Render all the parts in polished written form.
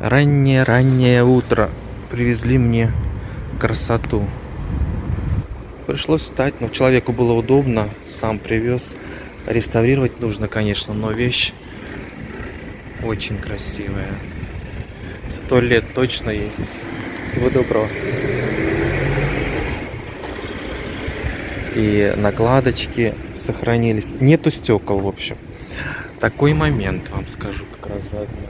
Раннее-раннее утро привезли мне красоту. Пришлось встать, но человеку было удобно, сам привез. Реставрировать нужно, конечно, но вещь очень красивая. 100 лет точно есть. Всего доброго. И накладочки сохранились. Нету стекол, в общем. Такой момент вам скажу как раз заодно,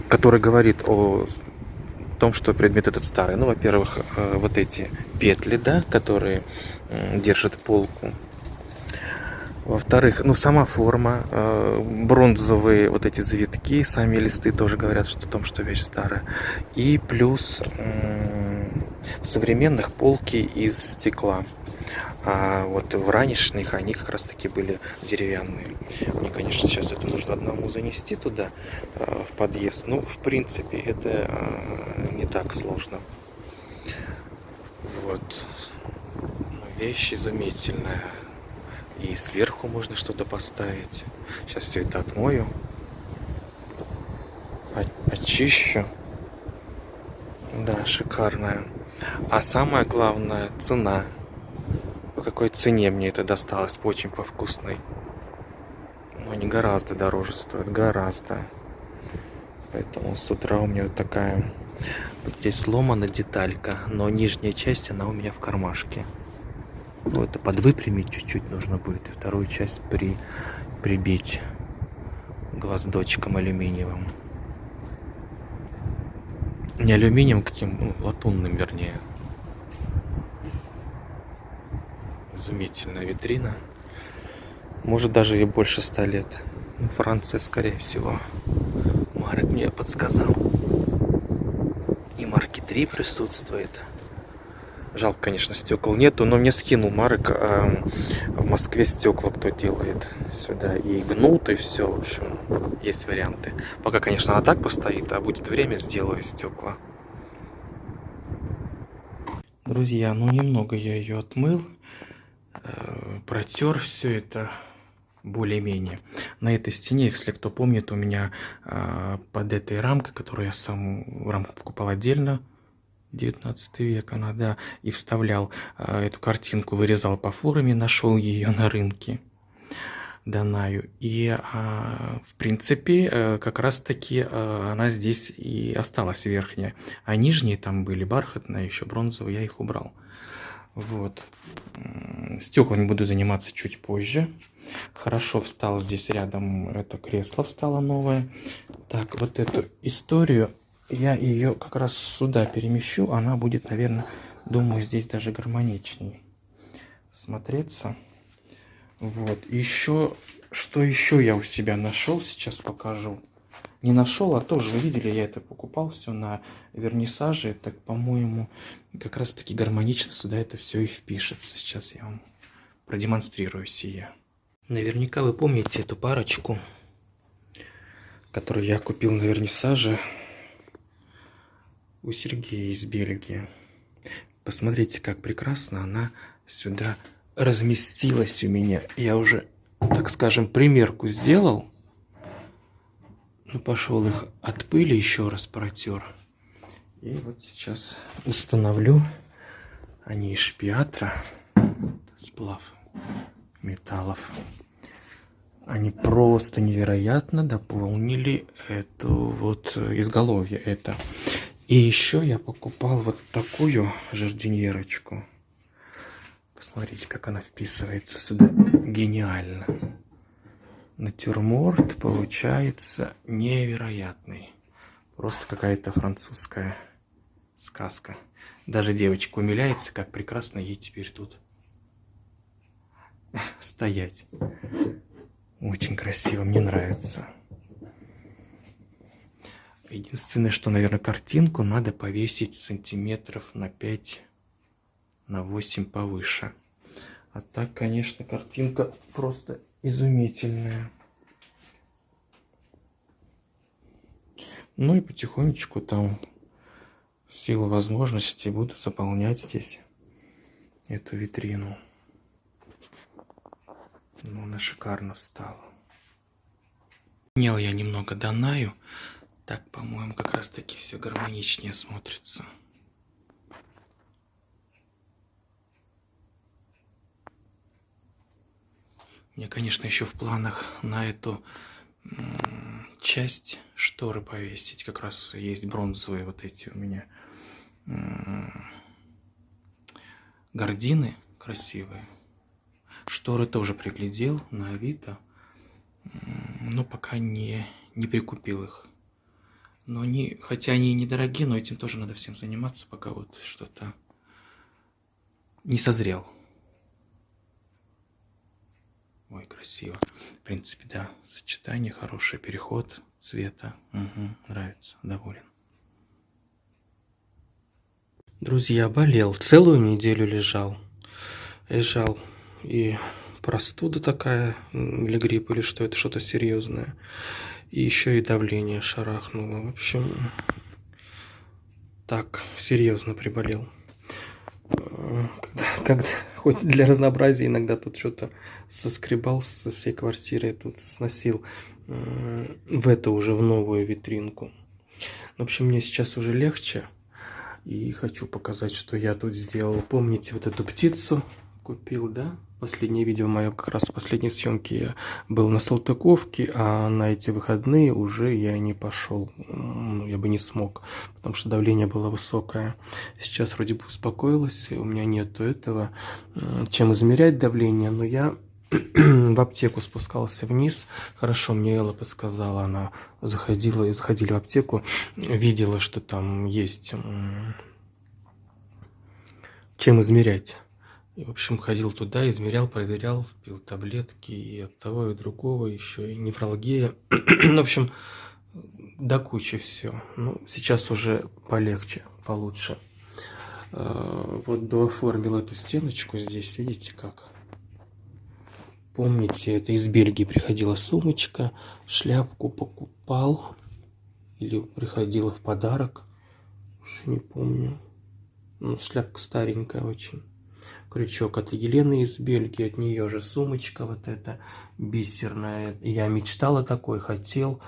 который говорит о том, что предмет этот старый. Ну, во-первых, вот эти петли, да, которые держат полку. Во-вторых, ну, сама форма, бронзовые вот эти завитки, сами листы тоже говорят что о том, что вещь старая. И плюс в современных полки из стекла. А вот в ранешних они как раз таки были деревянные. Мне, конечно, сейчас это нужно одному занести туда, в подъезд. Ну, в принципе, это не так сложно. Вот. Вещь изумительная. И сверху можно что-то поставить. Сейчас все это отмою. Очищу. Да, шикарная. А самое главное, цена. По какой цене мне это досталось? Очень по вкусной. Но они гораздо дороже стоят. Гораздо. Поэтому с утра у меня вот такая... Вот здесь сломана деталька. Но нижняя часть, она у меня в кармашке. Ну, это подвыпрямить чуть-чуть нужно будет. И вторую часть прибить гвоздочком алюминиевым. Не алюминием, каким, ну, латунным, вернее. Изумительная витрина. Может, даже и больше 100 лет. Ну, Франция, скорее всего. Марок мне подсказал. И марки 3 присутствует. Жалко, конечно, стекол нету, но мне скинул Марк. В Москве стекла кто делает сюда. И гнут, и все. В общем, есть варианты. Пока, конечно, она так постоит, а будет время, сделаю стекла. Друзья, ну немного я ее отмыл. Протер все это более-менее. На этой стене, если кто помнит, у меня под этой рамкой, которую я саму рамку покупал отдельно, 19 век она, да, и вставлял эту картинку, вырезал по форме, нашел ее на рынке Данаю. И, в принципе, как раз-таки она здесь и осталась верхняя. А нижние там были бархатные, еще бронзовые, я их убрал. Вот. Стеклами буду заниматься чуть позже. Хорошо встало здесь рядом, это кресло встало новое. Так, вот эту историю я ее как раз сюда перемещу. Она будет, наверное, думаю, здесь даже гармоничнее смотреться. Вот. Еще, что еще я у себя нашел, сейчас покажу. Не нашел, а тоже, вы видели, я это покупал все на вернисаже. Так, по-моему, как раз таки гармонично сюда это все и впишется. Сейчас я вам продемонстрирую сие. Наверняка вы помните эту парочку, которую я купил на вернисаже у Сергея из Бельгии. Посмотрите, как прекрасно она сюда разместилась у меня. Я уже, так скажем, примерку сделал. Ну, пошел их от пыли, еще раз протер. И вот сейчас установлю. Они из шпиатра. Сплав металлов. Они просто невероятно дополнили эту вот изголовье это. И еще я покупал вот такую жардиньерочку. Посмотрите, как она вписывается сюда. Гениально. Натюрморт получается невероятный. Просто какая-то французская сказка. Даже девочка умиляется, как прекрасно ей теперь тут стоять. Очень красиво, мне нравится. Единственное, что, наверное, картинку надо повесить сантиметров на 5, на 8 повыше. А так, конечно, картинка просто изумительная. Ну и потихонечку там, в силу возможностей, буду заполнять здесь эту витрину. Ну, она шикарно встала. Снял я немного Данаю. Так, по-моему, как раз таки все гармоничнее смотрится. У меня, конечно, еще в планах на эту часть шторы повесить. Как раз есть бронзовые вот эти у меня гардины красивые. Шторы тоже приглядел на Авито, но пока не прикупил их. Но они, хотя они и недорогие, но этим тоже надо всем заниматься, пока вот что-то не созрел. Ой, красиво. В принципе, да, сочетание, хороший переход цвета. Угу, нравится, доволен. Друзья, болел, целую неделю лежал. И простуда такая, или грипп, или что это, что-то серьезное. И еще и давление шарахнуло. В общем, так, серьезно приболел. Когда хоть для разнообразия иногда тут что-то соскребал со всей квартиры, тут сносил в эту уже, в новую витринку. В общем, мне сейчас уже легче. И хочу показать, что я тут сделал. Помните вот эту птицу? Купил, да? Последнее видео мое, как раз в последней съемке я был на Салтыковке, а на эти выходные уже я не пошел. Ну, я бы не смог, потому что давление было высокое. Сейчас вроде бы успокоилось, у меня нету этого, чем измерять давление, но я в аптеку спускался вниз. Хорошо, мне Элла подсказала, она заходили в аптеку, видела, что там есть чем измерять. И, в общем, ходил туда, измерял, проверял, пил таблетки и от того, и другого, еще и нефралгия. В общем, до кучи все. Ну, сейчас уже полегче, получше. Вот дооформил эту стеночку здесь, видите как? Помните, это из Бельгии приходила сумочка, шляпку покупал или приходила в подарок, уж не помню. Ну, шляпка старенькая очень. Крючок от Елены из Бельгии, от нее же сумочка вот эта бисерная. Я мечтал о такой, хотел.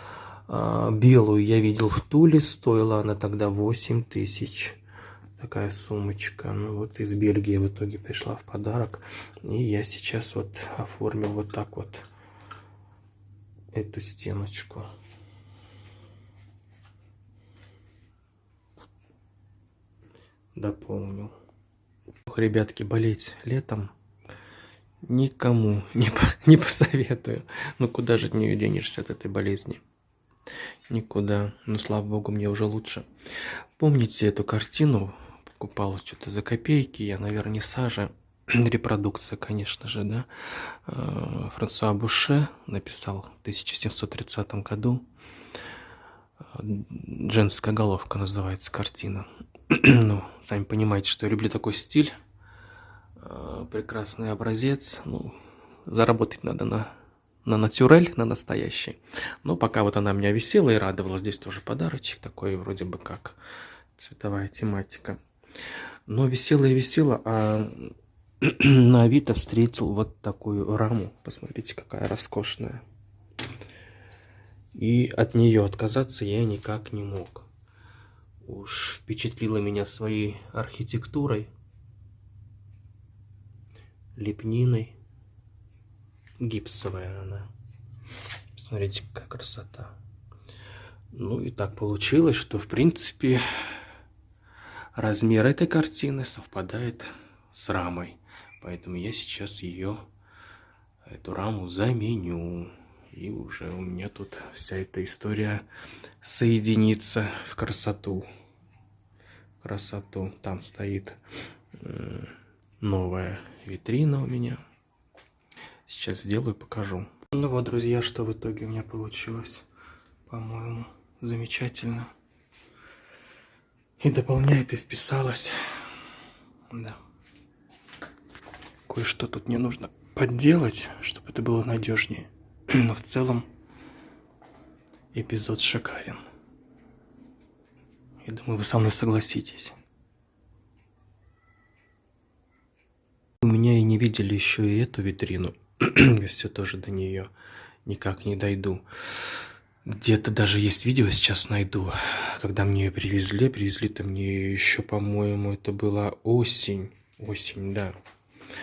Белую я видел в Туле, стоила она тогда 8000. Такая сумочка. Ну вот из Бельгии в итоге пришла в подарок. И я сейчас вот оформил вот так вот эту стеночку. Дополнил. Ребятки, болеть летом никому не посоветую. Ну куда же от нее денешься, от этой болезни? Никуда. Но слава богу, мне уже лучше. Помните эту картину? Покупал что-то за копейки. Я на вернисаже. Репродукция, конечно же, да. Франсуа Буше написал в 1730 году. «Женская головка» называется картина. Ну, сами понимаете, что я люблю такой стиль. Прекрасный образец. Ну, заработать надо на натюрель, на настоящий. Но пока вот она у меня висела и радовала. Здесь тоже подарочек такой, вроде бы как цветовая тематика. Но висела и висела, а на Авито встретил вот такую раму. Посмотрите, какая роскошная. И от нее отказаться я никак не мог. Уж впечатлила меня своей архитектурой, лепниной. Гипсовая она. Смотрите, какая красота. Ну и так получилось, что в принципе размер этой картины совпадает с рамой. Поэтому я сейчас эту раму заменю. И уже у меня тут вся эта история соединится в красоту. Красоту. Там стоит новая витрина у меня. Сейчас сделаю, покажу. Ну вот, друзья, что в итоге у меня получилось. По-моему, замечательно. И дополняет, и вписалось. Да. Кое-что тут мне нужно подделать, чтобы это было надежнее. Но в целом эпизод шикарен. Я думаю, вы со мной согласитесь. У меня и не видели еще и эту витрину. Я все тоже до нее никак не дойду. Где-то даже есть видео, сейчас найду, когда мне ее привезли. Привезли-то мне еще, по-моему, это была осень. Осень, да.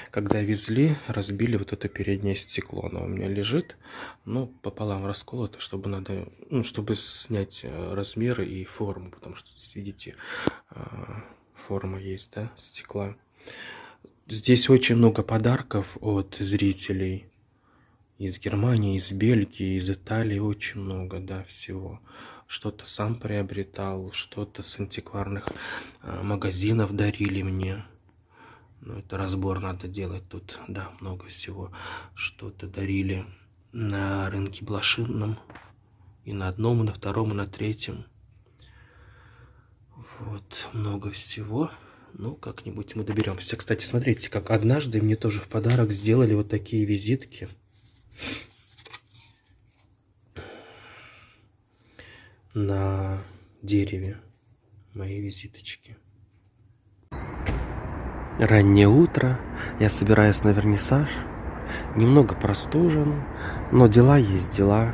Когда везли, разбили вот это переднее стекло. Оно у меня лежит, ну, пополам расколото, чтобы надо, ну, чтобы снять размеры и форму, потому что здесь, видите, форма есть, да, стекла. Здесь очень много подарков от зрителей. Из Германии, из Бельгии, из Италии очень много, да, всего. Что-то сам приобретал, что-то с антикварных магазинов дарили мне. Ну, это разбор надо делать тут, да, много всего. Что-то дарили на рынке блошином. И на одном, и на втором, и на третьем. Вот, много всего. Ну, как-нибудь мы доберемся. Кстати, смотрите, как однажды мне тоже в подарок сделали вот такие визитки. На дереве мои визиточки. Раннее утро, я собираюсь на вернисаж, немного простужен, но дела есть дела.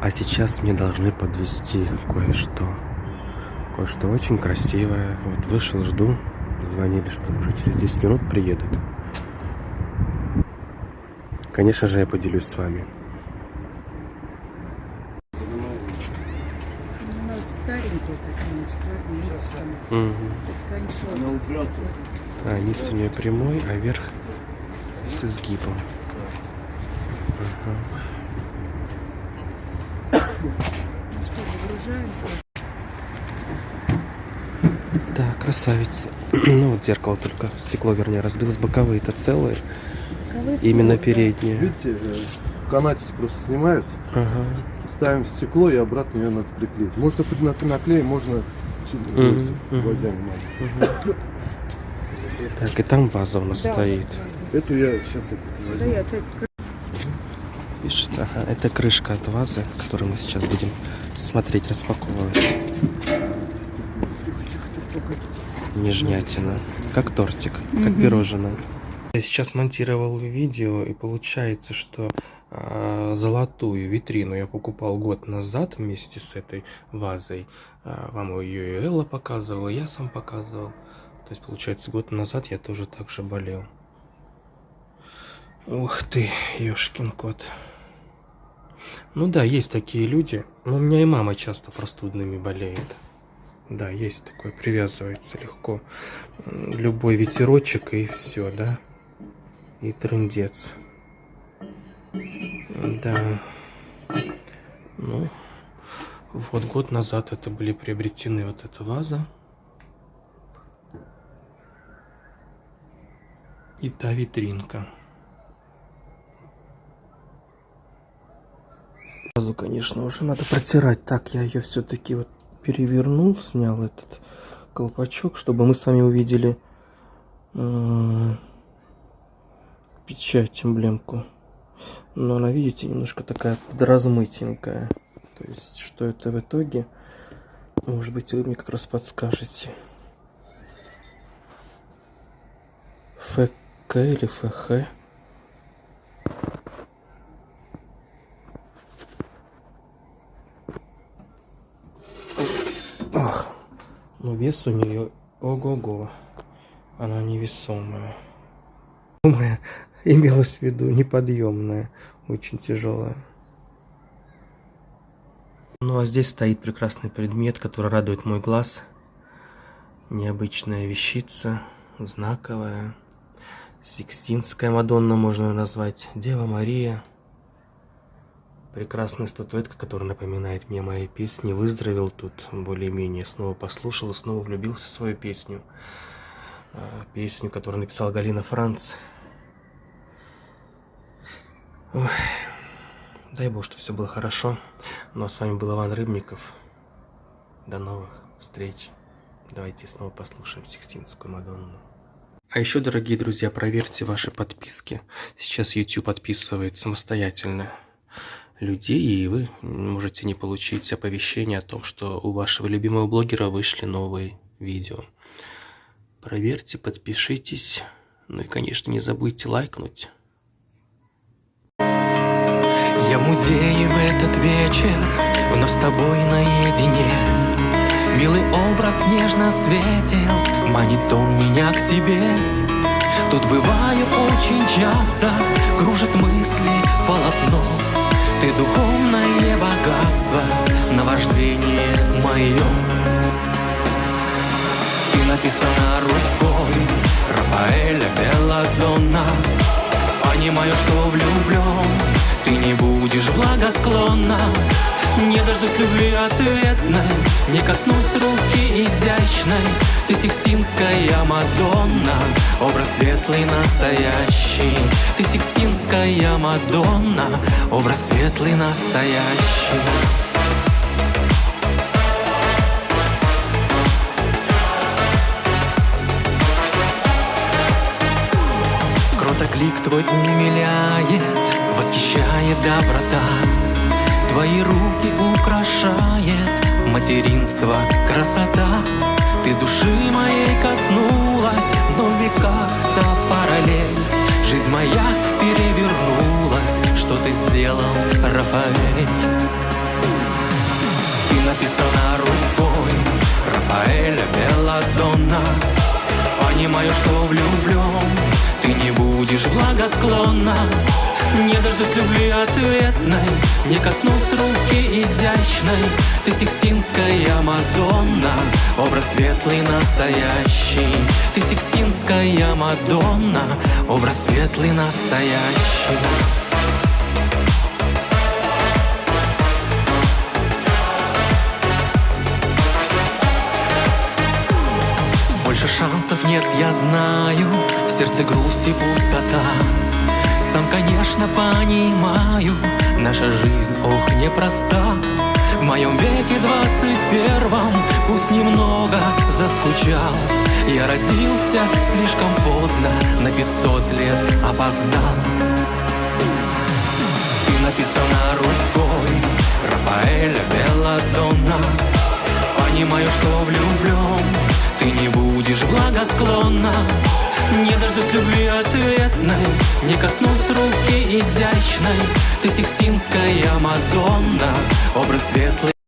А сейчас мне должны подвезти кое-что очень красивое. Вот вышел, жду, звонили, что уже через 10 минут приедут. Конечно же, я поделюсь с вами. Старенькая такая, антикварная. А низ у нее прямой, а верх с изгибом. Ну что, загружаем? Да, красавица. Ну вот зеркало только, стекло вернее разбилось, боковые-то целые. Именно передние. Видите, канатики просто снимают, ставим стекло и обратно ее надо приклеить. Можно хоть наклеим, можно гвоздями. Так, и там ваза у нас стоит. Эту я сейчас возьму. Видишь, ага, это крышка от вазы, которую мы сейчас будем смотреть, распаковывать. Нежнятина. Как тортик, как пирожное. Я сейчас монтировал видео, и получается, что золотую витрину я покупал год назад вместе с этой вазой. Вам ее и Элла показывала, я сам показывал. То есть, получается, год назад я тоже так же болел. Ух ты, ёшкин кот. Ну да, есть такие люди. Но у меня и мама часто простудными болеет. Да, есть такое, привязывается легко. Любой ветерочек и все, да? И трындец. Да. Ну, вот год назад это были приобретены вот эта ваза. И та витринка. Вазу, конечно, уже надо протирать. Так, я ее все-таки вот перевернул, снял этот колпачок, чтобы мы с вами увидели печать, эмблемку. Но она, видите, немножко такая подразмытенькая. То есть, что это в итоге? Может быть, вы мне как раз подскажете. ФК или ФХ? Ох, ну вес у нее ого-го. Она невесомая. Имелось в виду неподъемная, очень тяжелая. Ну а здесь стоит прекрасный предмет, который радует мой глаз. Необычная вещица, знаковая. Сикстинская Мадонна можно ее назвать. Дева Мария. Прекрасная статуэтка, которая напоминает мне мои песни. Выздоровел тут более-менее. Снова послушал и снова влюбился в свою песню. Песню, которую написала Галина Франц. Ой. Дай Бог, что все было хорошо. Ну а с вами был Иван Рыбников. До новых встреч. Давайте снова послушаем Сикстинскую Мадонну. А еще, дорогие друзья, проверьте ваши подписки. Сейчас YouTube подписывает самостоятельно людей, и вы можете не получить оповещение о том, что у вашего любимого блогера вышли новые видео. Проверьте, подпишитесь. Ну и, конечно, не забудьте лайкнуть. Я в музее в этот вечер, вновь с тобой наедине. Милый образ нежно светил, манит он меня к себе. Тут бываю очень часто, кружит мысли полотно. Ты духовное богатство, наваждение мое. Ты написана рукой Рафаэля Белладонна. Понимаю, что влюблен, ты не будешь благосклонна. Не дождусь любви ответной, не коснусь руки изящной. Ты Сикстинская Мадонна, образ светлый настоящий. Ты Сикстинская Мадонна, образ светлый настоящий. Кроток лик твой умиляет, восхищает доброта. Твои руки украшает материнство, красота. Ты души моей коснулась, но в веках-то параллель. Жизнь моя перевернулась, что ты сделал, Рафаэль? Ты написана рукой Рафаэля Белладонна. Понимаю, что влюблен, ты не будешь благосклонна. Не дождусь любви ответной, не коснусь руки изящной. Ты Сикстинская Мадонна, образ светлый настоящий. Ты Сикстинская Мадонна, образ светлый настоящий. Больше шансов нет, я знаю, в сердце грусть и пустота. Сам, конечно, понимаю, наша жизнь, ох, непроста. В моем веке 21-м, пусть немного заскучал. Я родился слишком поздно, на 500 лет опоздал. Ты написана рукой Рафаэля Белладонна. Понимаю, что влюблен, ты не будешь благосклонна. Не дождусь любви ответной, не коснусь руки изящной. Ты Сикстинская Мадонна, образ светлый.